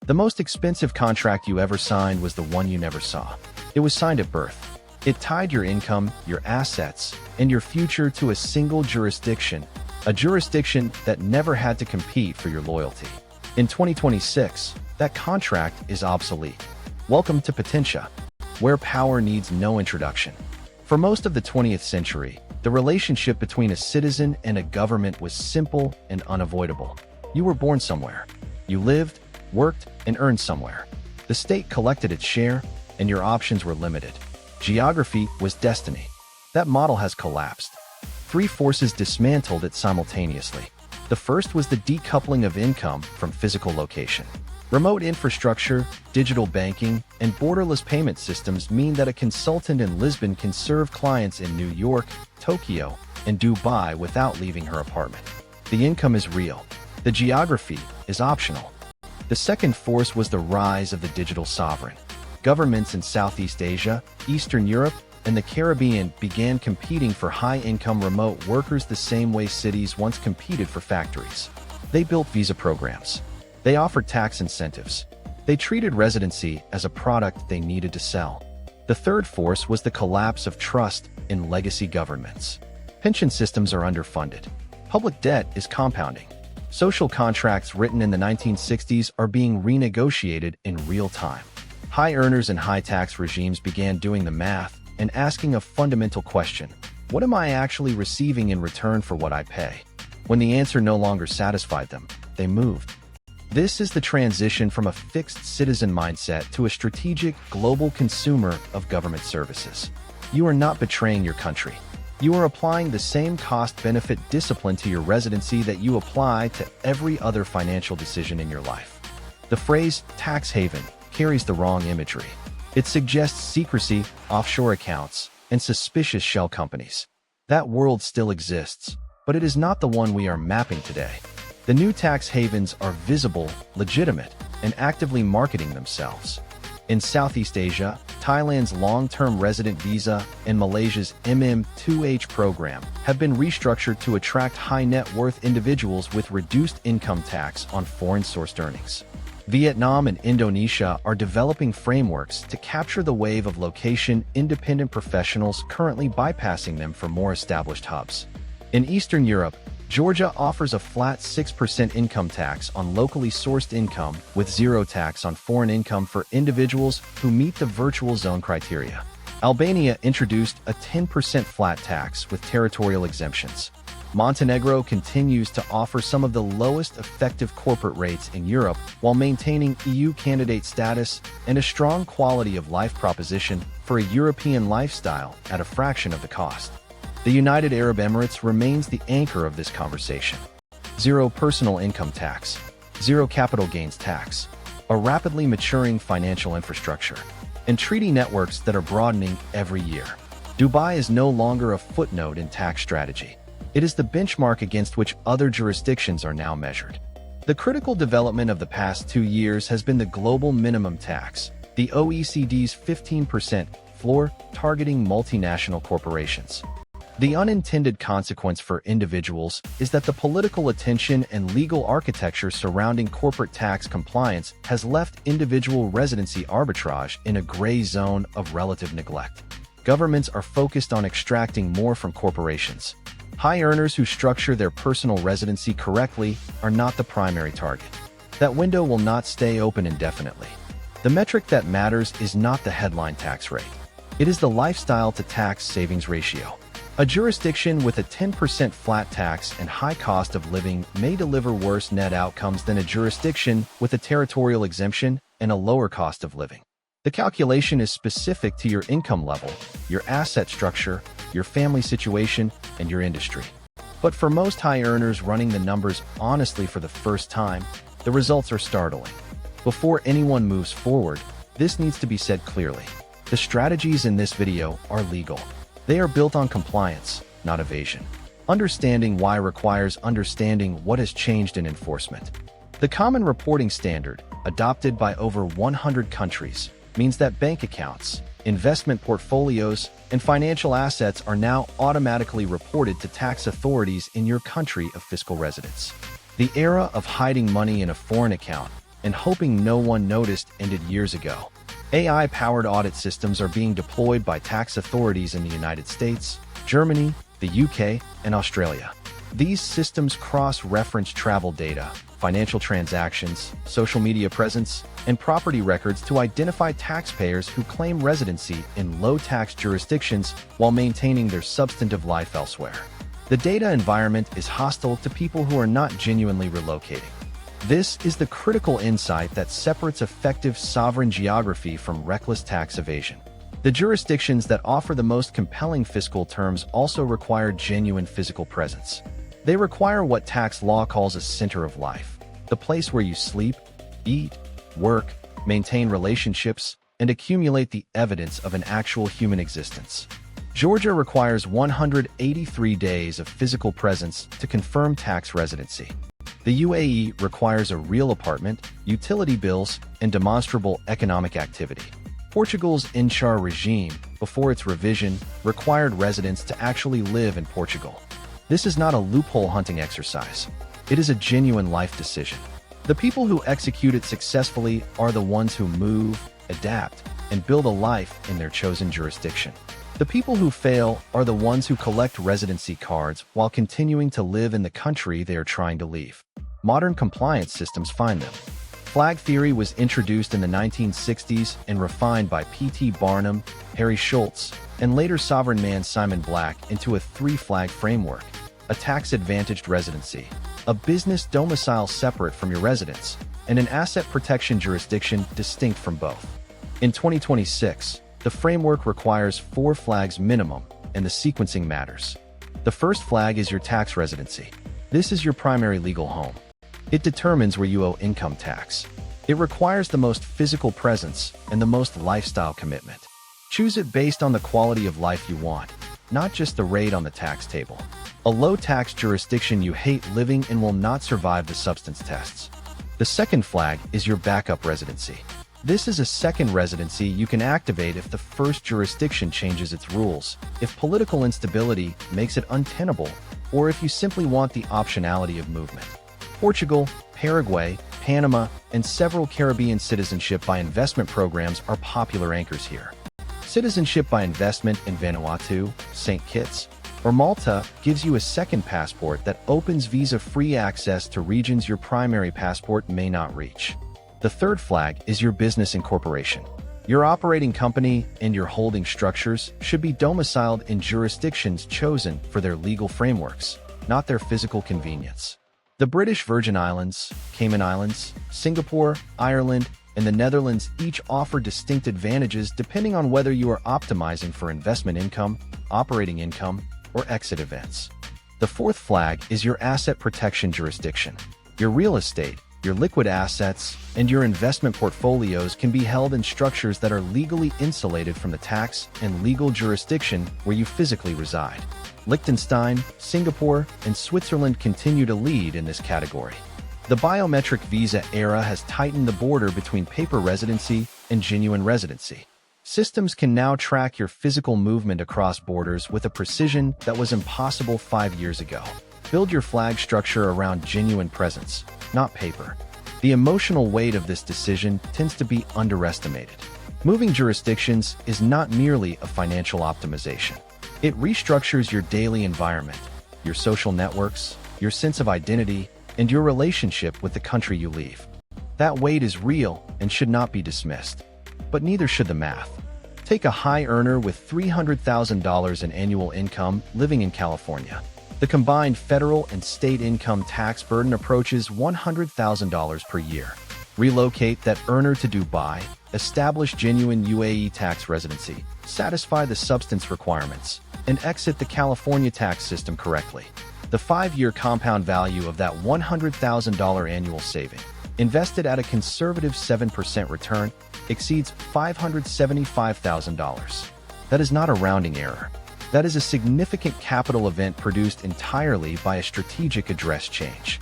The most expensive contract you ever signed was the one you never saw. It was signed at birth. It tied your income, your assets, and your future to a single jurisdiction, a jurisdiction that never had to compete for your loyalty. In 2026, that contract is obsolete. Welcome to POTENSIA, where power needs no introduction. For most of the 20th century, the relationship between a citizen and a government was simple and unavoidable. You were born somewhere. You lived, worked, and earned somewhere. The state collected its share, and your options were limited. Geography was destiny. That model has collapsed. Three forces dismantled it simultaneously. The first was the decoupling of income from physical location. Remote infrastructure, digital banking, and borderless payment systems mean that a consultant in Lisbon can serve clients in New York, Tokyo, and Dubai without leaving her apartment. The income is real. The geography is optional. The second force was the rise of the digital sovereign. Governments in Southeast Asia, Eastern Europe, and the Caribbean began competing for high-income remote workers the same way cities once competed for factories. They built visa programs. They offered tax incentives. They treated residency as a product they needed to sell. The third force was the collapse of trust in legacy governments. Pension systems are underfunded. Public debt is compounding. Social contracts written in the 1960s are being renegotiated in real time. High earners and high tax regimes began doing the math and asking a fundamental question: what am I actually receiving in return for what I pay? When the answer no longer satisfied them, they moved. This is the transition from a fixed citizen mindset to a strategic global consumer of government services. You are not betraying your country. You are applying the same cost-benefit discipline to your residency that you apply to every other financial decision in your life. The phrase tax haven carries the wrong imagery. It suggests secrecy, offshore accounts, and suspicious shell companies. That world still exists, but it is not the one we are mapping today. The new tax havens are visible, legitimate, and actively marketing themselves. In Southeast Asia, Thailand's long-term resident visa and Malaysia's MM2H program have been restructured to attract high-net-worth individuals with reduced income tax on foreign-sourced earnings. Vietnam and Indonesia are developing frameworks to capture the wave of location-independent professionals currently bypassing them for more established hubs. In Eastern Europe, Georgia offers a flat 6% income tax on locally sourced income with zero tax on foreign income for individuals who meet the virtual zone criteria. Albania introduced a 10% flat tax with territorial exemptions. Montenegro continues to offer some of the lowest effective corporate rates in Europe while maintaining EU candidate status and a strong quality of life proposition for a European lifestyle at a fraction of the cost. The United Arab Emirates remains the anchor of this conversation. Zero personal income tax, zero capital gains tax, a rapidly maturing financial infrastructure, and treaty networks that are broadening every year. Dubai is no longer a footnote in tax strategy. It is the benchmark against which other jurisdictions are now measured. The critical development of the past 2 years has been the global minimum tax, the OECD's 15% floor targeting multinational corporations. The unintended consequence for individuals is that the political attention and legal architecture surrounding corporate tax compliance has left individual residency arbitrage in a gray zone of relative neglect. Governments are focused on extracting more from corporations. High earners who structure their personal residency correctly are not the primary target. That window will not stay open indefinitely. The metric that matters is not the headline tax rate. It is the lifestyle to tax savings ratio. A jurisdiction with a 10% flat tax and high cost of living may deliver worse net outcomes than a jurisdiction with a territorial exemption and a lower cost of living. The calculation is specific to your income level, your asset structure, your family situation, and your industry. But for most high earners running the numbers honestly for the first time, the results are startling. Before anyone moves forward, this needs to be said clearly. The strategies in this video are legal. They are built on compliance, not evasion. Understanding why requires understanding what has changed in enforcement. The Common Reporting Standard, adopted by over 100 countries, means that bank accounts, investment portfolios, and financial assets are now automatically reported to tax authorities in your country of fiscal residence. The era of hiding money in a foreign account and hoping no one noticed ended years ago. AI-powered audit systems are being deployed by tax authorities in the United States, Germany, the UK, and Australia. These systems cross-reference travel data, financial transactions, social media presence, and property records to identify taxpayers who claim residency in low-tax jurisdictions while maintaining their substantive life elsewhere. The data environment is hostile to people who are not genuinely relocating. This is the critical insight that separates effective sovereign geography from reckless tax evasion. The jurisdictions that offer the most compelling fiscal terms also require genuine physical presence. They require what tax law calls a center of life, the place where you sleep, eat, work, maintain relationships, and accumulate the evidence of an actual human existence. Georgia requires 183 days of physical presence to confirm tax residency. The UAE requires a real apartment, utility bills, and demonstrable economic activity. Portugal's INCHAR regime, before its revision, required residents to actually live in Portugal. This is not a loophole hunting exercise. It is a genuine life decision. The people who execute it successfully are the ones who move, adapt, and build a life in their chosen jurisdiction. The people who fail are the ones who collect residency cards while continuing to live in the country they are trying to leave. Modern compliance systems find them. Flag theory was introduced in the 1960s and refined by P.T. Barnum, Harry Schultz, and later sovereign man Simon Black into a three-flag framework: a tax-advantaged residency, a business domicile separate from your residence, and an asset protection jurisdiction distinct from both. In 2026, the framework requires 4 flags minimum, and the sequencing matters. The first flag is your tax residency. This is your primary legal home. It determines where you owe income tax. It requires the most physical presence and the most lifestyle commitment. Choose it based on the quality of life you want, not just the rate on the tax table. A low-tax jurisdiction you hate living in will not survive the substance tests. The second flag is your backup residency. This is a second residency you can activate if the first jurisdiction changes its rules, if political instability makes it untenable, or if you simply want the optionality of movement. Portugal, Paraguay, Panama, and several Caribbean citizenship by investment programs are popular anchors here. Citizenship by investment in Vanuatu, St. Kitts, or Malta gives you a second passport that opens visa-free access to regions your primary passport may not reach. The third flag is your business incorporation. Your operating company and your holding structures should be domiciled in jurisdictions chosen for their legal frameworks, not their physical convenience. The British Virgin Islands, Cayman Islands, Singapore, Ireland, and the Netherlands each offer distinct advantages depending on whether you are optimizing for investment income, operating income, or exit events. The fourth flag is your asset protection jurisdiction. Your real estate, your liquid assets, and your investment portfolios can be held in structures that are legally insulated from the tax and legal jurisdiction where you physically reside. Liechtenstein, Singapore, and Switzerland continue to lead in this category. The biometric visa era has tightened the border between paper residency and genuine residency. Systems can now track your physical movement across borders with a precision that was impossible 5 years ago. Build your flag structure around genuine presence, not paper. The emotional weight of this decision tends to be underestimated. Moving jurisdictions is not merely a financial optimization. It restructures your daily environment, your social networks, your sense of identity, and your relationship with the country you leave. That weight is real and should not be dismissed. But neither should the math. Take a high earner with $300,000 in annual income living in California. The combined federal and state income tax burden approaches $100,000 per year. Relocate that earner to Dubai, establish genuine UAE tax residency, satisfy the substance requirements, and exit the California tax system correctly. The 5-year compound value of that $100,000 annual saving, invested at a conservative 7% return, exceeds $575,000. That is not a rounding error. That is a significant capital event produced entirely by a strategic address change.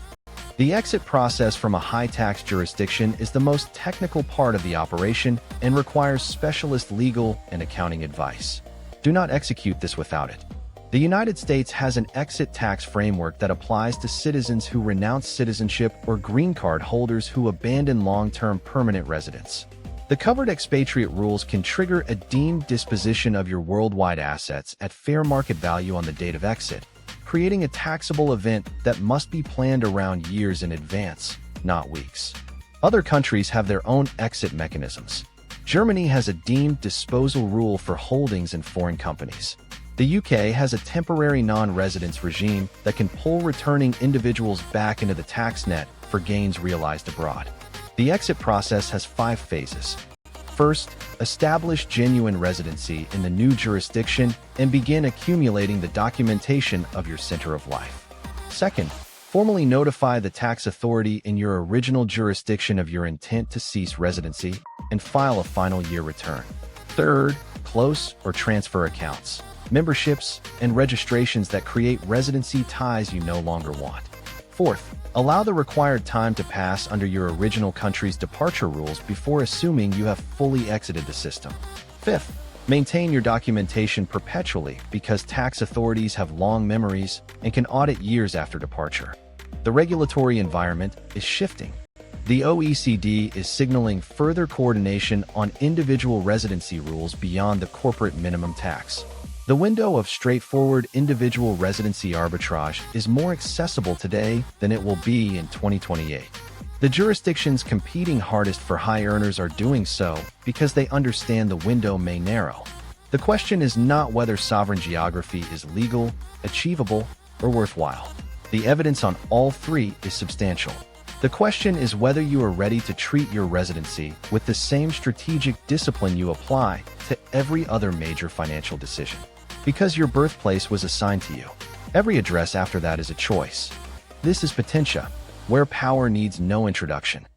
The exit process from a high-tax jurisdiction is the most technical part of the operation and requires specialist legal and accounting advice. Do not execute this without it. The United States has an exit tax framework that applies to citizens who renounce citizenship or green card holders who abandon long-term permanent residence. The covered expatriate rules can trigger a deemed disposition of your worldwide assets at fair market value on the date of exit, creating a taxable event that must be planned around years in advance, not weeks. Other countries have their own exit mechanisms. Germany has a deemed disposal rule for holdings in foreign companies. The UK has a temporary non-residence regime that can pull returning individuals back into the tax net for gains realized abroad. The exit process has 5 phases. First, establish genuine residency in the new jurisdiction and begin accumulating the documentation of your center of life. Second, formally notify the tax authority in your original jurisdiction of your intent to cease residency and file a final year return. Third, close or transfer accounts, memberships, and registrations that create residency ties you no longer want. Fourth, allow the required time to pass under your original country's departure rules before assuming you have fully exited the system. Fifth, maintain your documentation perpetually because tax authorities have long memories and can audit years after departure. The regulatory environment is shifting. The OECD is signaling further coordination on individual residency rules beyond the corporate minimum tax. The window of straightforward individual residency arbitrage is more accessible today than it will be in 2028. The jurisdictions competing hardest for high earners are doing so because they understand the window may narrow. The question is not whether sovereign geography is legal, achievable, or worthwhile. The evidence on all 3 is substantial. The question is whether you are ready to treat your residency with the same strategic discipline you apply to every other major financial decision. Because your birthplace was assigned to you, every address after that is a choice. This is POTENSIA, where power needs no introduction.